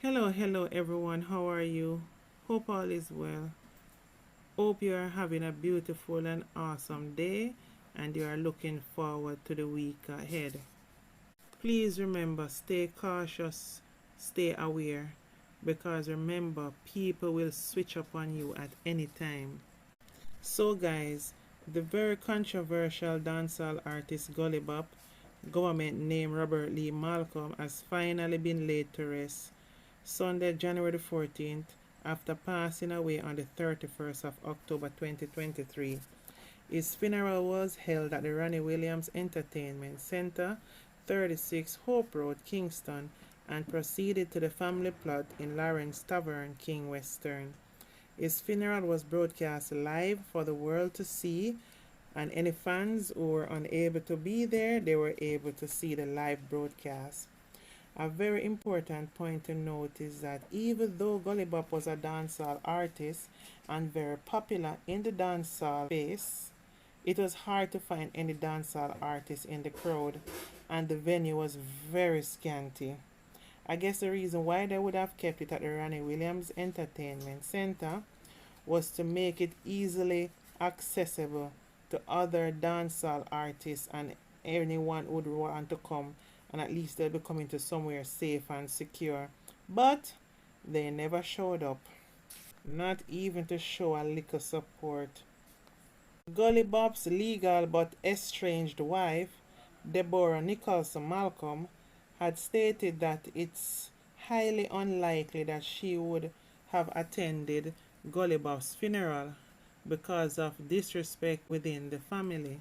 Hello everyone, how are you? Hope all is well. Hope you are having a beautiful and awesome day and you are looking forward to the week ahead. Please remember, stay cautious, stay aware, because remember, people will switch up on you at any time. So, guys, the very controversial dancehall artist Gullybop, government name Robert Lee Malcolm, has finally been laid to rest Sunday, January the 14th, after passing away on the 31st of October 2023. His funeral was held at the Ronnie Williams Entertainment Center, 36 Hope Road, Kingston, and proceeded to the family plot in Lawrence Tavern, King Western. His funeral was broadcast live for the world to see, and any fans who were unable to be there, they were able to see the live broadcast. A very important point to note is that even though Gullybop was a dancehall artist and very popular in the dancehall space, it was hard to find any dancehall artists in the crowd, and the venue was very scanty. I guess the reason why they would have kept it at the Ronnie Williams Entertainment Center was to make it easily accessible to other dancehall artists and anyone would want to come, and at least they'll be coming to somewhere safe and secure. But they never showed up, not even to show a little support. Gullybop's legal but estranged wife, Deborah Nicholson Malcolm, had stated that it's highly unlikely that she would have attended Gullybop's funeral because of disrespect within the family.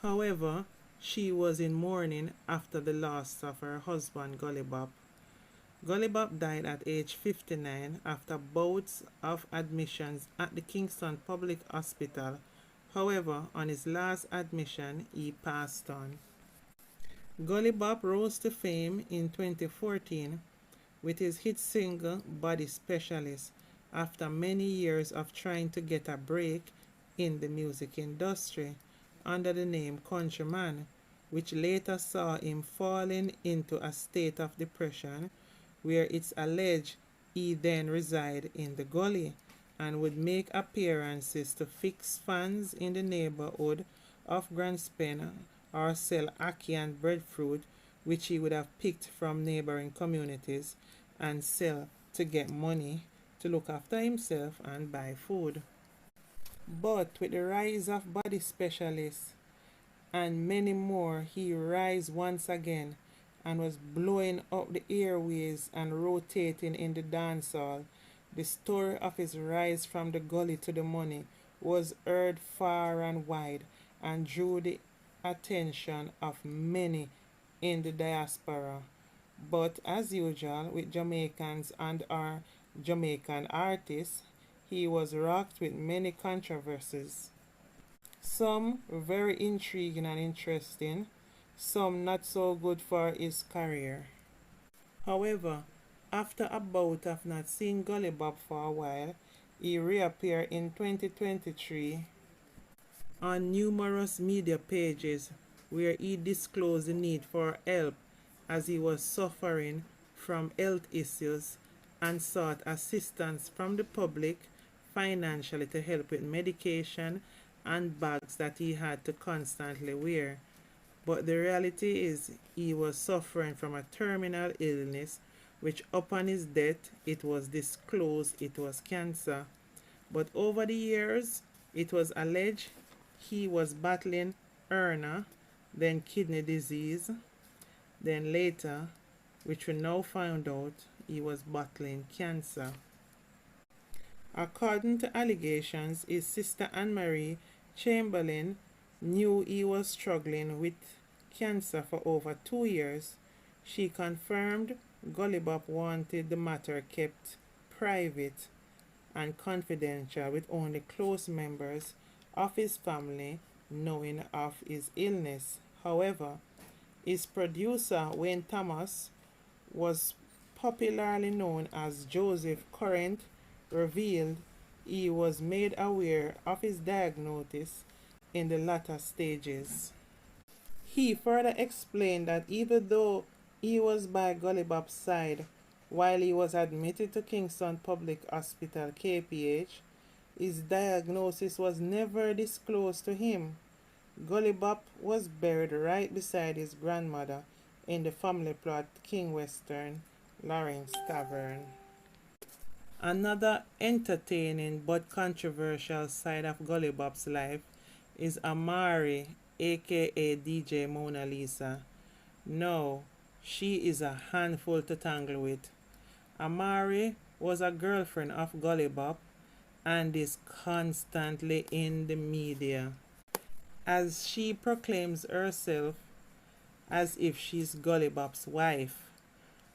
However, she was in mourning after the loss of her husband Gullybop. Gullybop died at age 59 after bouts of admissions at the Kingston Public Hospital. However, on his last admission, he passed on. Gullybop rose to fame in 2014 with his hit single Body Specialist after many years of trying to get a break in the music industry under the name Countryman, which later saw him falling into a state of depression where it's alleged he then resided in the gully and would make appearances to fix fans in the neighborhood of Grand Spen or sell ackee and breadfruit, which he would have picked from neighboring communities and sell to get money to look after himself and buy food. But with the rise of body specialists and many more, he rise once again and was blowing up the airways and rotating in the dancehall. The story of his rise from the gully to the money was heard far and wide and drew the attention of many in the diaspora. But as usual with Jamaicans and our Jamaican artists, he was rocked with many controversies. Some very intriguing and interesting, some not so good for his career. However, after a bout of not seeing Gullybop for a while, he reappeared in 2023 on numerous media pages where he disclosed the need for help as he was suffering from health issues and sought assistance from the public financially to help with medication and bags that he had to constantly wear. But the reality is he was suffering from a terminal illness which upon his death it was disclosed it was cancer. But over the years it was alleged he was battling hernia, then kidney disease, then later, which we now found out, he was battling cancer. According to allegations, his sister Amari Chamberlain knew he was struggling with cancer for over 2 years. She confirmed Gullybop wanted the matter kept private and confidential with only close members of his family knowing of his illness. However, his producer Wayne Thomas was popularly known as Joseph Curran revealed he was made aware of his diagnosis in the latter stages. He further explained that even though he was by Gullybop's side While he was admitted to Kingston Public Hospital KPH, his diagnosis was never disclosed to him. Gullybop was buried right beside his grandmother in the family plot King Western Lawrence Tavern. Another entertaining but controversial side of Gullybop's life is Amari, aka DJ Mona Lisa. No, she is a handful to tangle with. Amari was a girlfriend of Gullybop and is constantly in the media, as she proclaims herself as if she's Gullybop's wife.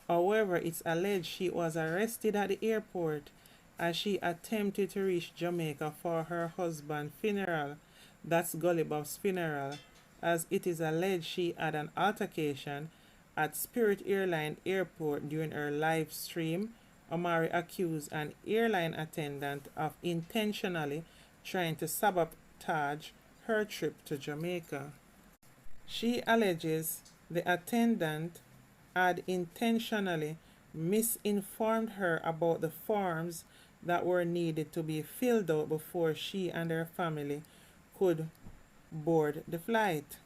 However, it's alleged she was arrested at the airport as she attempted to reach Jamaica for her husband's funeral. That's Gullybop's funeral, as it is alleged she had an altercation at Spirit Airline Airport during her live stream. Amari accused an airline attendant of intentionally trying to sabotage her trip to Jamaica. She alleges the attendant had intentionally misinformed her about the forms that were needed to be filled out before she and her family could board the flight.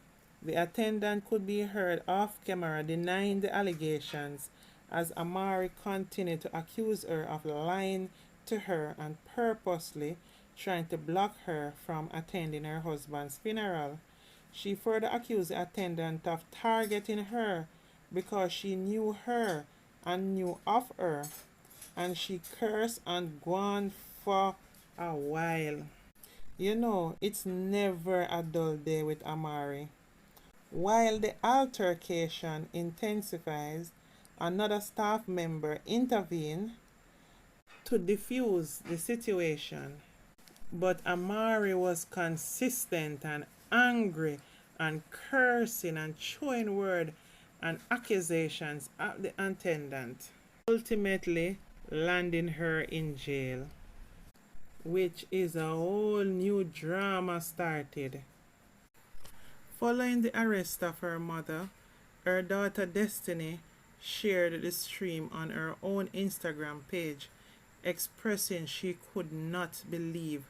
The attendant could be heard off camera denying the allegations as Amari continued to accuse her of lying to her and purposely trying to block her from attending her husband's funeral. She further accused the attendant of targeting her because she knew her and knew of her, and she cursed and gone for a while. You know, it's never a dull day with Amari. While the altercation intensifies, another staff member intervened to defuse the situation. But Amari was consistent and angry and cursing and throwing words and accusations at the attendant, ultimately landing her in jail, which is a whole new drama started. Following the arrest of her mother, her daughter Destiny shared the stream on her own Instagram page, expressing she could not believe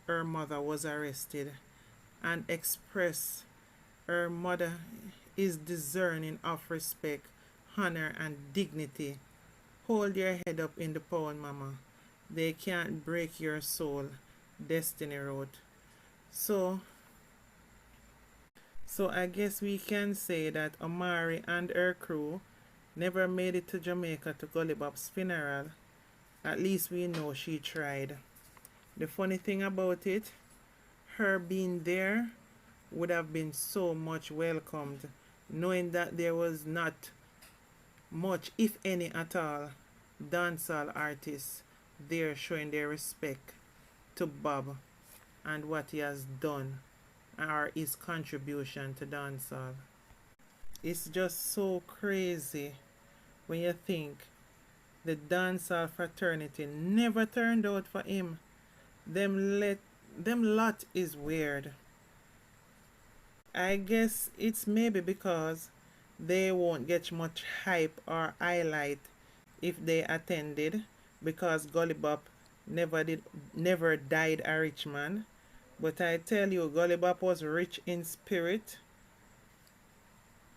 her mother was arrested and expressed her mother is discerning of respect, honor, and dignity. Hold your head up in the pound, mama. They can't break your soul, Destiny wrote. So I guess we can say that Amari and her crew never made it to Jamaica to Gullybop's funeral. At least we know she tried. The funny thing about it, her being there would have been so much welcomed, knowing that there was not much, if any at all, dancehall artists there showing their respect to Bob and what he has done or his contribution to dancehall. It's just so crazy when you think the dancehall fraternity never turned out for him. Them lot is weird. I guess it's maybe because they won't get much hype or highlight if they attended, because Gullybop never died a rich man. But I tell you, Gullybop was rich in spirit,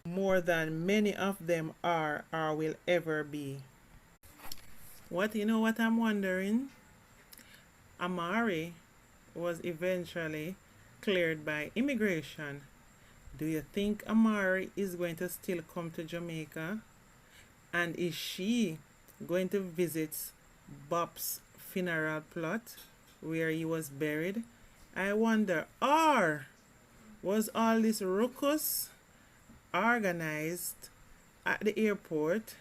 more than many of them are or will ever be. You know what I'm wondering? Amari was eventually cleared by immigration. Do you think Amari is going to still come to Jamaica? And is she going to visit Bob's funeral plot where he was buried? I wonder, or was all this ruckus organized at the airport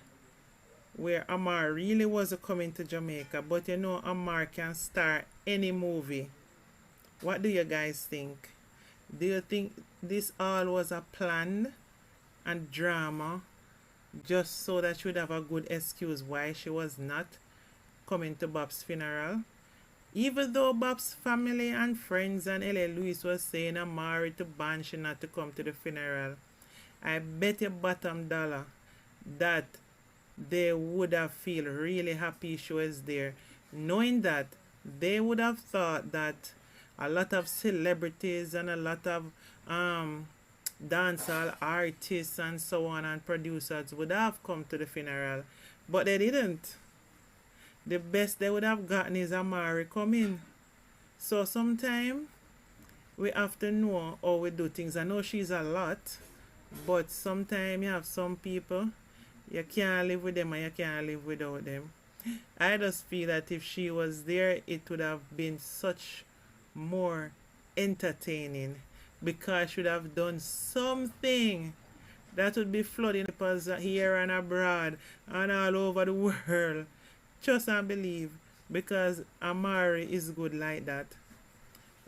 where Amar really was coming to Jamaica? But you know, Amar can star any movie. What do you guys think? Do you think this all was a plan and drama just so that she would have a good excuse why she was not coming to Bob's funeral? Even though Bob's family and friends and L.A. Lewis was saying Amari to ban she not to come to the funeral, I bet you bottom dollar that they would have feel really happy she was there, knowing that they would have thought that a lot of celebrities and a lot of dancehall artists and so on and producers would have come to the funeral, but they didn't. The best they would have gotten is Amari coming. So sometimes we have to know how we do things. I know she's a lot, but sometimes you have some people you can't live with them and you can't live without them. I just feel that if she was there, it would have been such more entertaining because she would have done something that would be flooding people here and abroad and all over the world. Trust and believe, because Amari is good like that.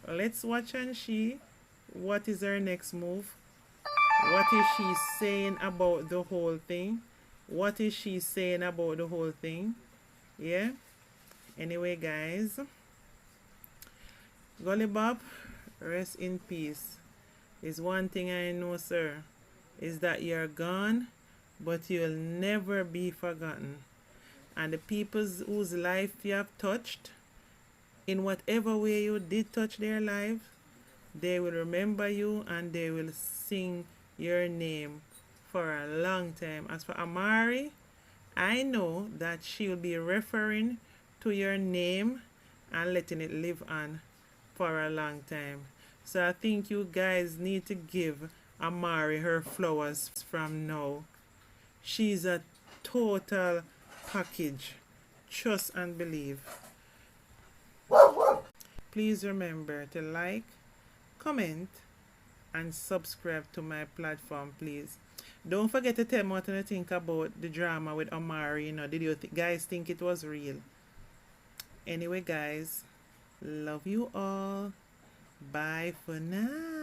Let's watch and see what is her next move. What is she saying about the whole thing? What is she saying about the whole thing? Yeah. Anyway, guys, Gullybop, rest in peace. Is one thing I know, sir, is that you're gone, but you'll never be forgotten. And the people whose life you have touched, in whatever way you did touch their life, they will remember you and they will sing your name for a long time. As for Amari, I know that she will be referring to your name and letting it live on for a long time. So I think you guys need to give Amari her flowers from now. She's a total package. Trust and believe. Please remember to like, comment, and subscribe to my platform, please. Don't forget to tell me what you think about the drama with Amari. Did you guys think it was real? Anyway, guys, love you all. Bye for now.